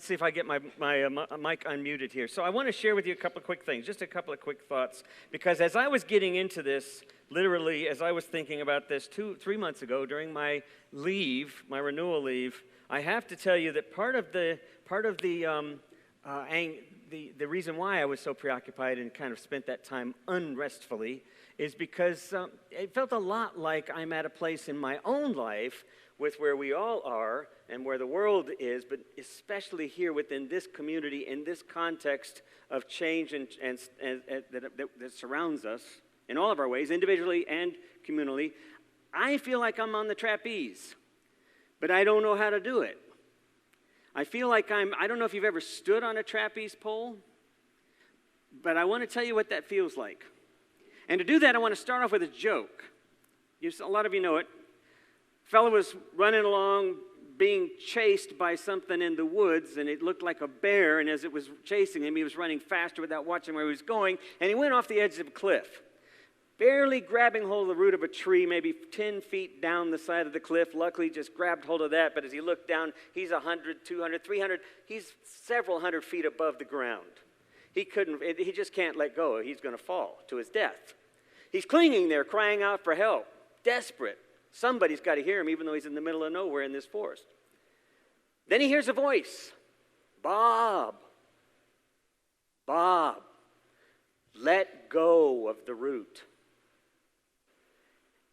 Let's see if I get my mic unmuted here. So I want to share with you a couple of quick things, just a couple of quick thoughts, because as I was getting into this, literally, as I was thinking about this 3 months ago during my leave, my renewal leave, I have to tell you that part of the reason why I was so preoccupied and kind of spent that time unrestfully is because it felt a lot like I'm at a place in my own life with where we all are and where the world is, but especially here within this community, in this context of change and that surrounds us in all of our ways, individually and communally. I feel like I'm on the trapeze, but I don't know how to do it. I feel like I don't know if you've ever stood on a trapeze pole, but I want to tell you what that feels like. And to do that, I want to start off with a joke. A lot of you know it. A fellow was running along being chased by something in the woods, and it looked like a bear, and as it was chasing him, he was running faster without watching where he was going, and he went off the edge of a cliff, barely grabbing hold of the root of a tree, maybe 10 feet down the side of the cliff. Luckily, just grabbed hold of that, but as he looked down, he's 100, 200, 300, he's several hundred feet above the ground. He just can't let go. He's going to fall to his death. He's clinging there, crying out for help, desperate. Somebody's got to hear him, even though he's in the middle of nowhere in this forest. Then he hears a voice. Bob, let go of the root.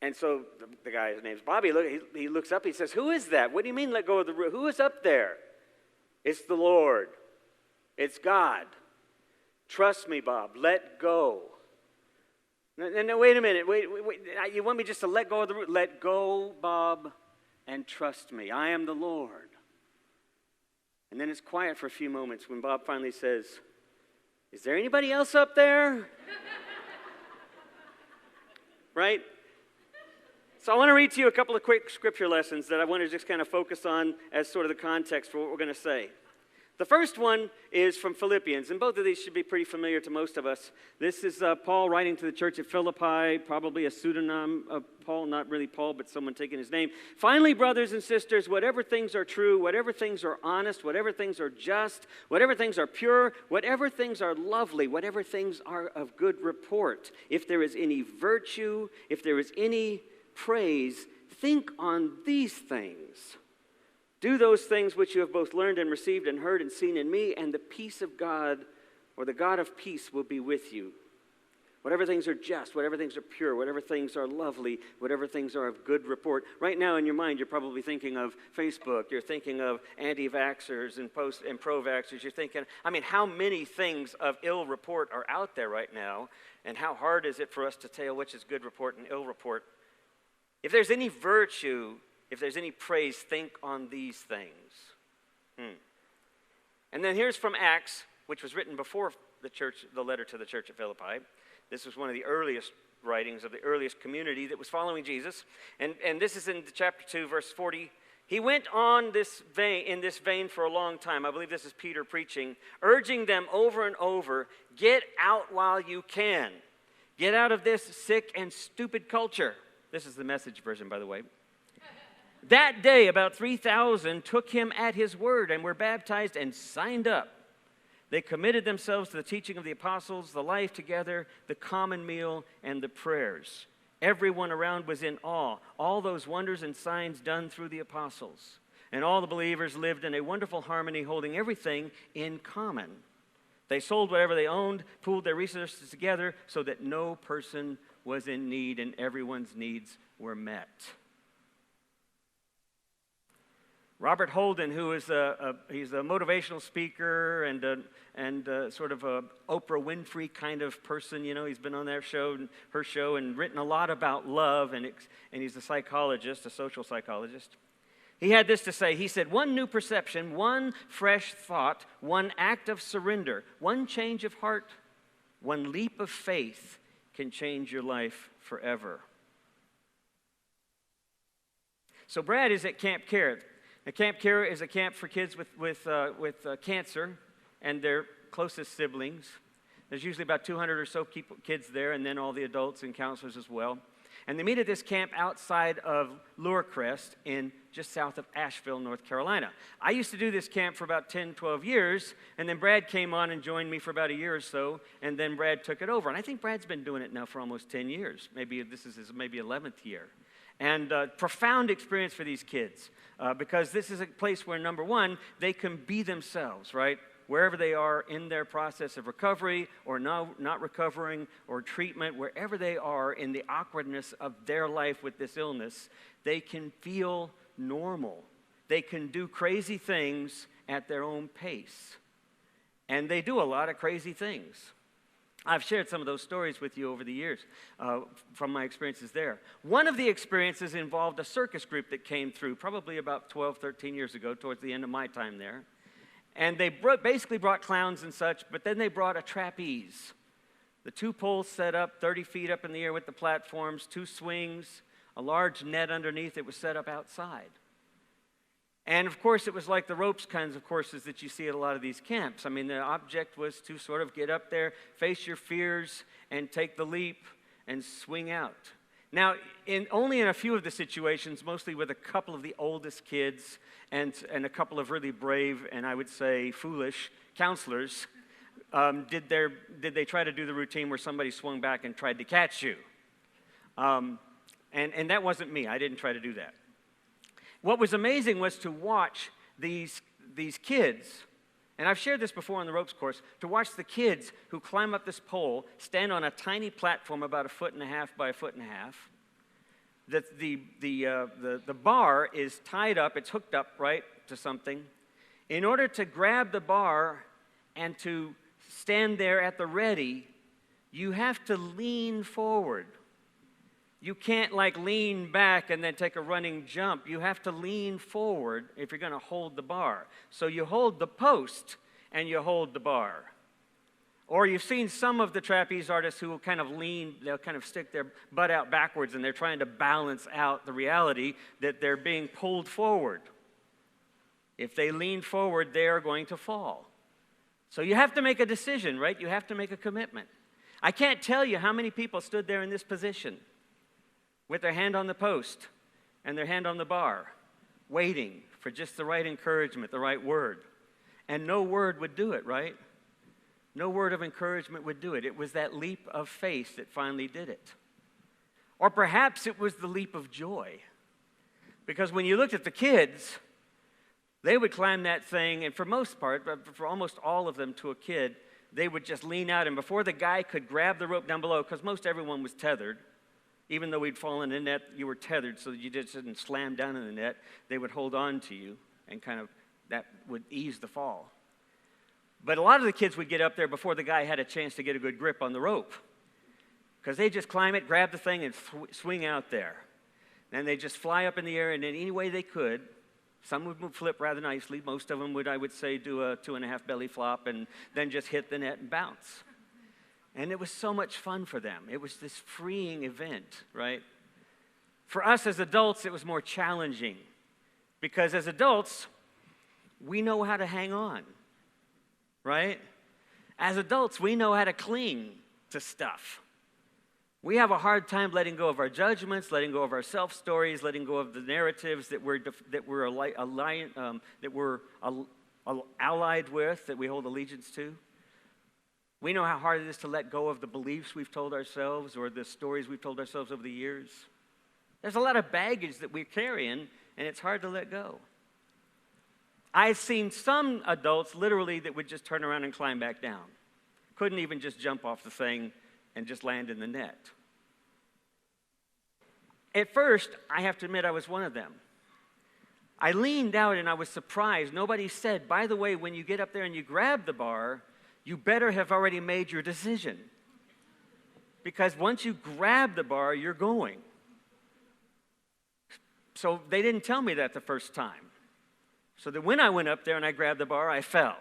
And so the guy's name's Bobby. He looks up, he says, who is that? What do you mean let go of the root? Who is up there? It's the Lord. It's God. Trust me, Bob, let go. No, wait a minute. Wait. You want me just to let go of the root? Let go, Bob, and trust me. I am the Lord. And then it's quiet for a few moments when Bob finally says, is there anybody else up there? Right? So I want to read to you a couple of quick scripture lessons that I want to just kind of focus on as sort of the context for what we're going to say. The first one is from Philippians, and both of these should be pretty familiar to most of us. This is Paul writing to the church at Philippi, probably a pseudonym of Paul, not really Paul, but someone taking his name. Finally, brothers and sisters, whatever things are true, whatever things are honest, whatever things are just, whatever things are pure, whatever things are lovely, whatever things are of good report, if there is any virtue, if there is any praise, think on these things. Do those things which you have both learned and received and heard and seen in me, and the peace of God, or the God of peace, will be with you. Whatever things are just, whatever things are pure, whatever things are lovely, whatever things are of good report. Right now in your mind, you're probably thinking of Facebook. You're thinking of anti-vaxxers and pro-vaxxers. You're thinking, how many things of ill report are out there right now, and how hard is it for us to tell which is good report and ill report? If there's any virtue, if there's any praise, think on these things. And then here's from Acts, which was written before the letter to the church at Philippi. This was one of the earliest writings of the earliest community that was following Jesus. And this is in chapter 2, verse 40. He went on in this vein for a long time. I believe this is Peter preaching, urging them over and over, get out while you can. Get out of this sick and stupid culture. This is the Message version, by the way. That day, about 3,000 took him at his word and were baptized and signed up. They committed themselves to the teaching of the apostles, the life together, the common meal, and the prayers. Everyone around was in awe. All those wonders and signs done through the apostles. And all the believers lived in a wonderful harmony, holding everything in common. They sold whatever they owned, pooled their resources together so that no person was in need and everyone's needs were met. Robert Holden, who is he's a motivational speaker and sort of a Oprah Winfrey kind of person. He's been on her show, and written a lot about love, and he's a psychologist, a social psychologist. He had this to say. He said, one new perception, one fresh thought, one act of surrender, one change of heart, one leap of faith can change your life forever. So Brad is at Camp Care. Now, Camp Care is a camp for kids with cancer and their closest siblings. There's usually about 200 or so kids there, and then all the adults and counselors as well. And they meet at this camp outside of Lorecrest in just south of Asheville, North Carolina. I used to do this camp for about 10, 12 years, and then Brad came on and joined me for about a year or so, and then Brad took it over. And I think Brad's been doing it now for almost 10 years. Maybe this is his 11th year. And profound experience for these kids, because this is a place where, number one, they can be themselves, right? Wherever they are in their process of recovery or not recovering or treatment, wherever they are in the awkwardness of their life with this illness, they can feel normal. They can do crazy things at their own pace. And they do a lot of crazy things. I've shared some of those stories with you over the years from my experiences there. One of the experiences involved a circus group that came through probably about 12, 13 years ago, towards the end of my time there. And they basically brought clowns and such, but then they brought a trapeze. The 2 poles set up 30 feet up in the air with the platforms, 2 swings, a large net underneath that was set up outside. And of course, it was like the ropes kinds of courses that you see at a lot of these camps. I mean, the object was to sort of get up there, face your fears, and take the leap and swing out. Now, only in a few of the situations, mostly with a couple of the oldest kids and a couple of really brave and I would say foolish counselors, did they try to do the routine where somebody swung back and tried to catch you. And that wasn't me. I didn't try to do that. What was amazing was to watch these kids, and I've shared this before on the ropes course, to watch the kids who climb up this pole, stand on a tiny platform about 1.5 feet by 1.5 feet. The bar is tied up, it's hooked up, right, to something. In order to grab the bar and to stand there at the ready, you have to lean forward. You can't like lean back and then take a running jump. You have to lean forward if you're going to hold the bar. So you hold the post and you hold the bar. Or you've seen some of the trapeze artists who will kind of lean, they'll kind of stick their butt out backwards and they're trying to balance out the reality that they're being pulled forward. If they lean forward, they are going to fall. So you have to make a decision, right? You have to make a commitment. I can't tell you how many people stood there in this position with their hand on the post and their hand on the bar, waiting for just the right encouragement, the right word. And no word would do it, right? No word of encouragement would do it. It was that leap of faith that finally did it. Or perhaps it was the leap of joy. Because when you looked at the kids, they would climb that thing, and for most part, for almost all of them to a kid, they would just lean out, and before the guy could grab the rope down below, because most everyone was tethered, even though we'd fallen in the net, you were tethered so that you just didn't slam down in the net. They would hold on to you, and kind of that would ease the fall. But a lot of the kids would get up there before the guy had a chance to get a good grip on the rope, because they just climb it, grab the thing, and swing out there. And they just fly up in the air, and in any way they could. Some would flip rather nicely. Most of them would, I would say, do a 2.5 belly flop and then just hit the net and bounce. And it was so much fun for them. It was this freeing event, right? For us as adults, it was more challenging because as adults, we know how to hang on, right? As adults, we know how to cling to stuff. We have a hard time letting go of our judgments, letting go of our self-stories, letting go of the narratives that we're allied with, that we hold allegiance to. We know how hard it is to let go of the beliefs we've told ourselves or the stories we've told ourselves over the years. There's a lot of baggage that we're carrying, and it's hard to let go. I've seen some adults literally that would just turn around and climb back down. Couldn't even just jump off the thing and just land in the net. At first, I have to admit I was one of them. I leaned out and I was surprised. Nobody said, by the way, when you get up there and you grab the bar, you better have already made your decision. Because once you grab the bar, you're going. So they didn't tell me that the first time. So that when I went up there and I grabbed the bar, I fell.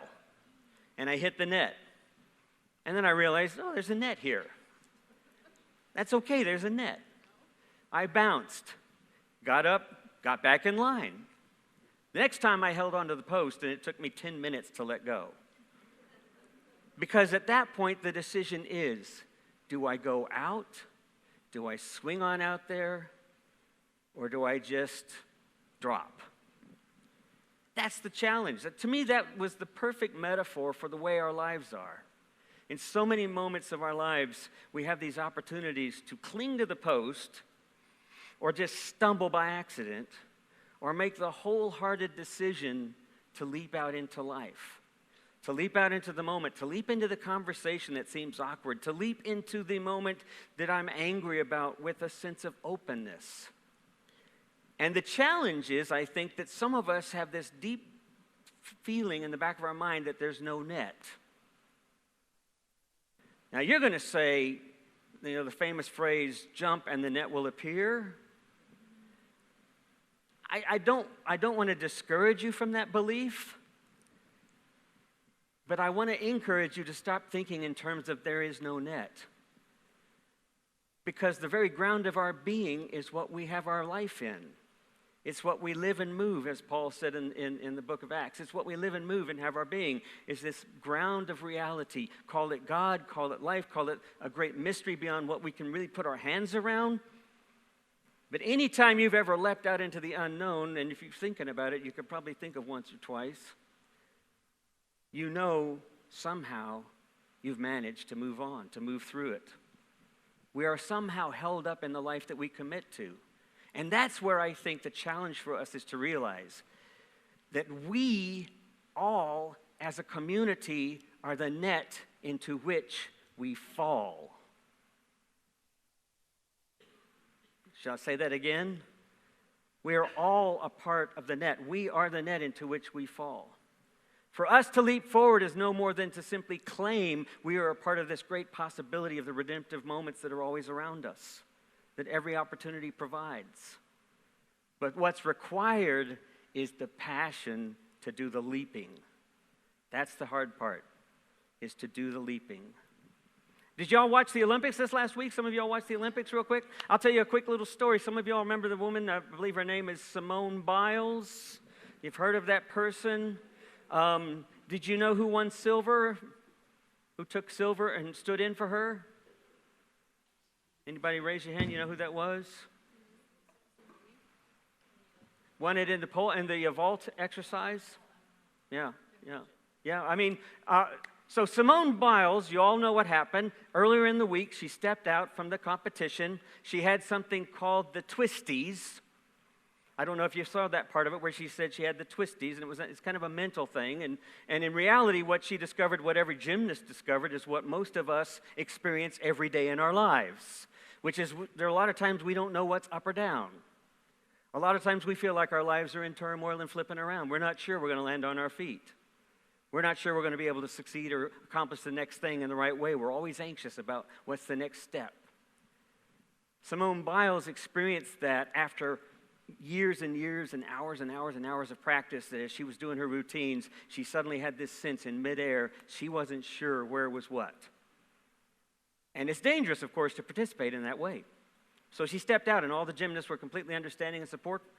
And I hit the net. And then I realized, oh, there's a net here. That's okay, there's a net. I bounced, got up, got back in line. The next time I held onto the post, and it took me 10 minutes to let go. Because at that point, the decision is, do I go out? Do I swing on out there, or do I just drop? That's the challenge. To me, that was the perfect metaphor for the way our lives are. In so many moments of our lives, we have these opportunities to cling to the post, or just stumble by accident, or make the wholehearted decision to leap out into life, to leap out into the moment, to leap into the conversation that seems awkward, to leap into the moment that I'm angry about with a sense of openness. And the challenge is, I think, that some of us have this deep feeling in the back of our mind that there's no net. Now, you're going to say, the famous phrase, jump and the net will appear. I don't want to discourage you from that belief, but I want to encourage you to stop thinking in terms of there is no net. Because the very ground of our being is what we have our life in. It's what we live and move, as Paul said in the book of Acts. It's what we live and move and have our being, is this ground of reality. Call it God, call it life, call it a great mystery beyond what we can really put our hands around. But anytime you've ever leapt out into the unknown, and if you're thinking about it, you could probably think of once or twice, you know somehow you've managed to move on, to move through it. We are somehow held up in the life that we commit to. And that's where I think the challenge for us is to realize that we all, as a community, are the net into which we fall. Shall I say that again? We are all a part of the net. We are the net into which we fall. For us to leap forward is no more than to simply claim we are a part of this great possibility of the redemptive moments that are always around us, that every opportunity provides. But what's required is the passion to do the leaping. That's the hard part, is to do the leaping. Did y'all watch the Olympics this last week? Some of y'all watched the Olympics real quick? I'll tell you a quick little story. Some of y'all remember the woman, I believe her name is Simone Biles. You've heard of that person. Did you know who won silver? Who took silver and stood in for her? Anybody raise your hand? You know who that was? Won it in the vault exercise? Yeah. I mean, so Simone Biles, you all know what happened. Earlier in the week, she stepped out from the competition. She had something called the twisties. I don't know if you saw that part of it where she said she had the twisties, and it's kind of a mental thing. And in reality, what she discovered, what every gymnast discovered, is what most of us experience every day in our lives, which is there are a lot of times we don't know what's up or down. A lot of times we feel like our lives are in turmoil and flipping around. We're not sure we're going to land on our feet. We're not sure we're going to be able to succeed or accomplish the next thing in the right way. We're always anxious about what's the next step. Simone Biles experienced that after years and years and hours and hours and hours of practice. As she was doing her routines, she suddenly had this sense in midair she wasn't sure where was what. And it's dangerous, of course, to participate in that way. So she stepped out, and all the gymnasts were completely understanding and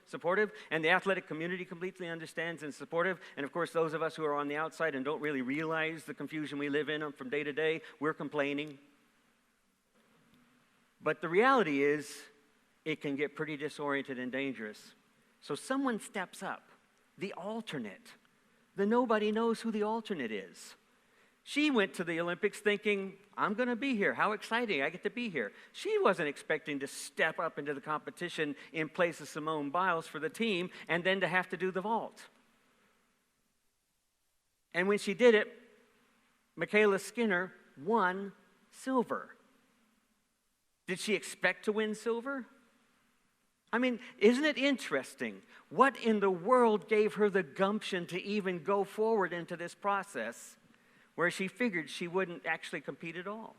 supportive, and the athletic community completely understands and supportive. And of course, those of us who are on the outside and don't really realize the confusion we live in from day to day, we're complaining. But the reality is, it can get pretty disoriented and dangerous. So someone steps up, the alternate. Nobody knows who the alternate is. She went to the Olympics thinking, I'm going to be here. How exciting, I get to be here. She wasn't expecting to step up into the competition in place of Simone Biles for the team and then to have to do the vault. And when she did it, Michaela Skinner won silver. Did she expect to win silver? I mean, isn't it interesting? What in the world gave her the gumption to even go forward into this process where she figured she wouldn't actually compete at all?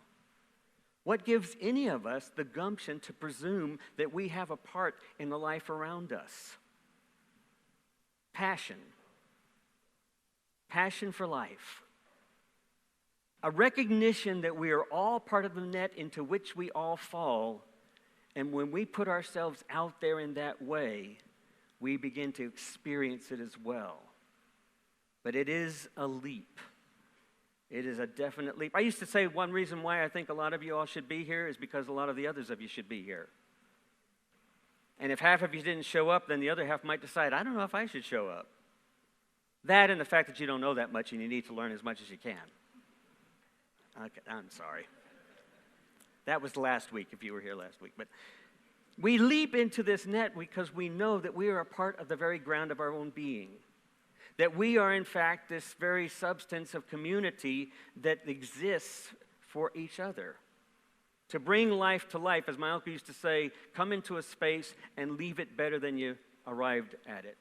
What gives any of us the gumption to presume that we have a part in the life around us? Passion. Passion for life. A recognition that we are all part of the net into which we all fall, and when we put ourselves out there in that way, we begin to experience it as well. But it is a leap. It is a definite leap. I used to say one reason why I think a lot of you all should be here is because a lot of the others of you should be here. And if half of you didn't show up, then the other half might decide, I don't know if I should show up. That and the fact that you don't know that much and you need to learn as much as you can. Okay, I'm sorry. That was last week, if you were here last week. But we leap into this net because we know that we are a part of the very ground of our own being. That we are, in fact, this very substance of community that exists for each other. To bring life to life, as my uncle used to say, come into a space and leave it better than you arrived at it.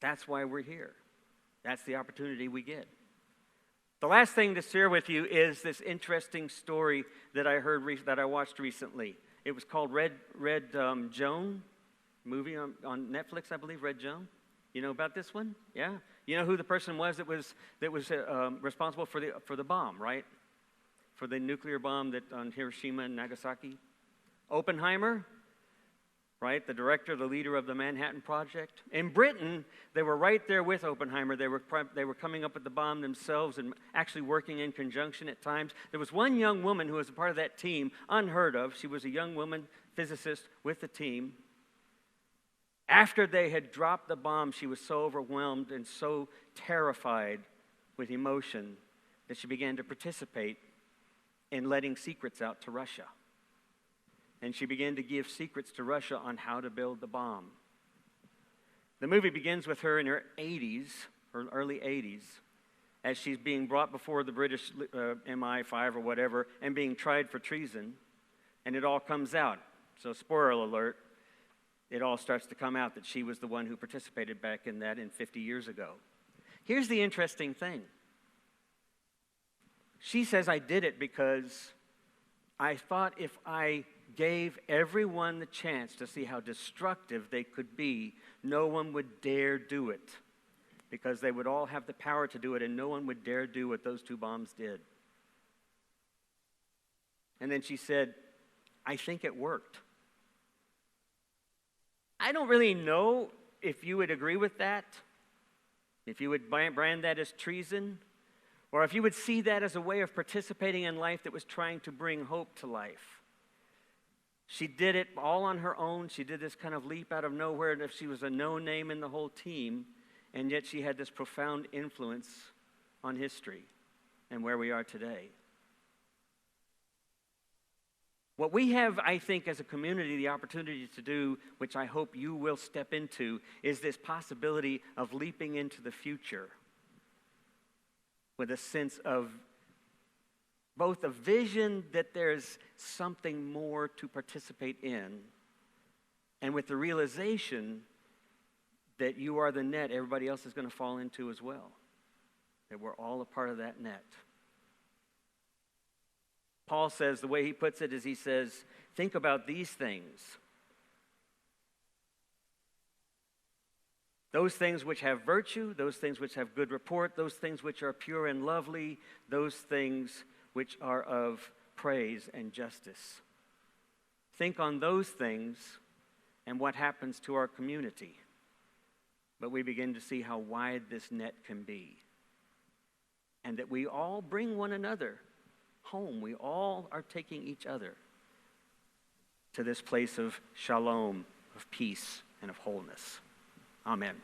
That's why we're here. That's the opportunity we get. The last thing to share with you is this interesting story that I heard that I watched recently. It was called Red Joan, movie on Netflix, I believe. Red Joan. You know about this one? Yeah. You know who the person was that was responsible for the bomb, right? For the nuclear bomb that on Hiroshima and Nagasaki. Oppenheimer, right? The director, the leader of the Manhattan Project. In Britain, they were right there with Oppenheimer. They were coming up with the bomb themselves and actually working in conjunction at times. There was one young woman who was a part of that team, unheard of. She was a young woman physicist with the team. After they had dropped the bomb, she was so overwhelmed and so terrified with emotion that she began to participate in letting secrets out to Russia. And she began to give secrets to Russia on how to build the bomb. The movie begins with her in her 80s, her early 80s, as she's being brought before the British MI5 or whatever and being tried for treason. And it all comes out. So spoiler alert, it all starts to come out that she was the one who participated back in that 50 years ago. Here's the interesting thing. She says, I did it because I thought if I gave everyone the chance to see how destructive they could be, no one would dare do it because they would all have the power to do it and no one would dare do what those two bombs did. And then she said, I think it worked. I don't really know if you would agree with that, if you would brand that as treason, or if you would see that as a way of participating in life that was trying to bring hope to life. She did it all on her own. She did this kind of leap out of nowhere, and if she was a no-name in the whole team, and yet she had this profound influence on history and where we are today. What we have, I think, as a community, the opportunity to do, which I hope you will step into, is this possibility of leaping into the future with a sense of both a vision that there's something more to participate in, and with the realization that you are the net everybody else is going to fall into as well, that we're all a part of that net. Paul says, the way he puts it is he says, think about these things. Those things which have virtue, those things which have good report, those things which are pure and lovely, those things which are of praise and justice. Think on those things and what happens to our community. But we begin to see how wide this net can be. And that we all bring one another home. We all are taking each other to this place of shalom, of peace, and of wholeness. Amen.